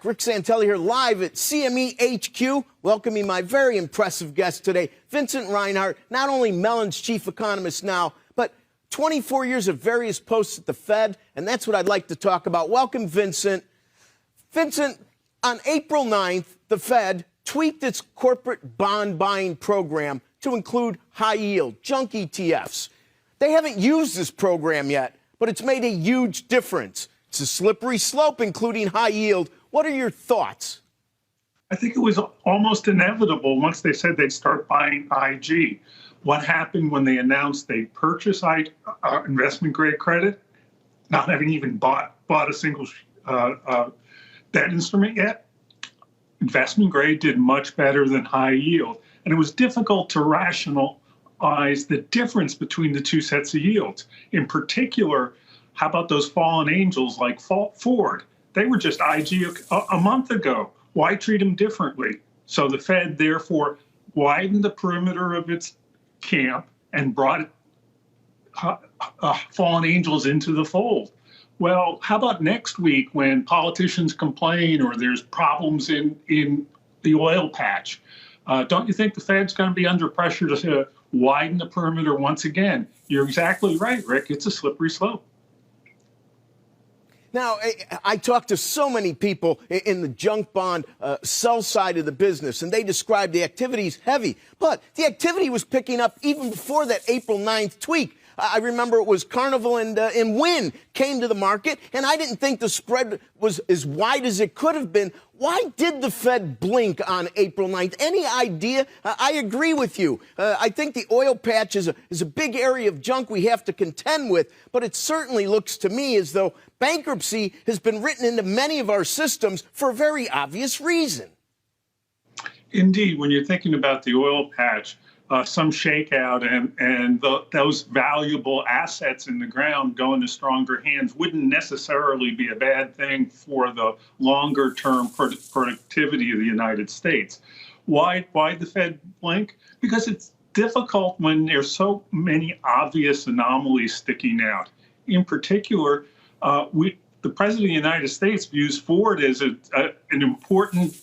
back. Rick Santelli here live at CME HQ, welcoming my very impressive guest today, Vincent Reinhart, not only Mellon's chief economist now, but 24 years of various posts at the Fed, and that's what I'd like to talk about. Welcome, Vincent. Vincent, on April 9th, the Fed tweaked its corporate bond buying program to include high-yield, junk ETFs. They haven't used this program yet, but it's made a huge difference. It's a slippery slope, including high yield. What are your thoughts? I think it was almost inevitable once they said they'd start buying IG. What happened when they announced they purchased investment grade credit, not having even bought a single debt instrument yet? Investment grade did much better than high yield. And it was difficult to rationalize the difference between the two sets of yields. In particular, how about those fallen angels like Ford? They were just IG a month ago. Why treat them differently? So the Fed, therefore, widened the perimeter of its camp and brought fallen angels into the fold. Well, how about next week when politicians complain or there's problems in the oil patch? Don't you think the Fed's going to be under pressure to widen the perimeter once again? You're exactly right, Rick. It's a slippery slope. Now, I talked to so many people in the junk bond sell side of the business, and they described the activity's heavy. But the activity was picking up even before that April 9th tweak. I remember it was Carnival and Wynn came to the market, and I didn't think the spread was as wide as it could have been. Why did the Fed blink on April 9th? Any idea? I agree with you. I think the oil patch is a big area of junk we have to contend with, but it certainly looks to me as though bankruptcy has been written into many of our systems for a very obvious reason. Indeed, when you're thinking about the oil patch, some shakeout and those valuable assets in the ground go into stronger hands wouldn't necessarily be a bad thing for the longer term productivity of the United States. Why the Fed blink? Because it's difficult when there's so many obvious anomalies sticking out. In particular, the President of the United States views Ford as an important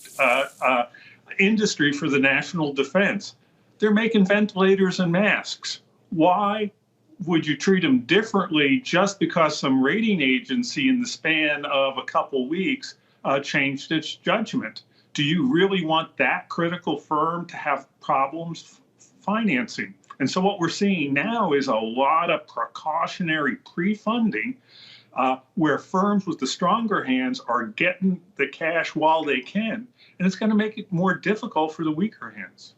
industry for the national defense. They're making ventilators and masks. Why would you treat them differently just because some rating agency in the span of a couple weeks changed its judgment? Do you really want that critical firm to have problems financing? And so what we're seeing now is a lot of precautionary pre-funding where firms with the stronger hands are getting the cash while they can. And it's going to make it more difficult for the weaker hands.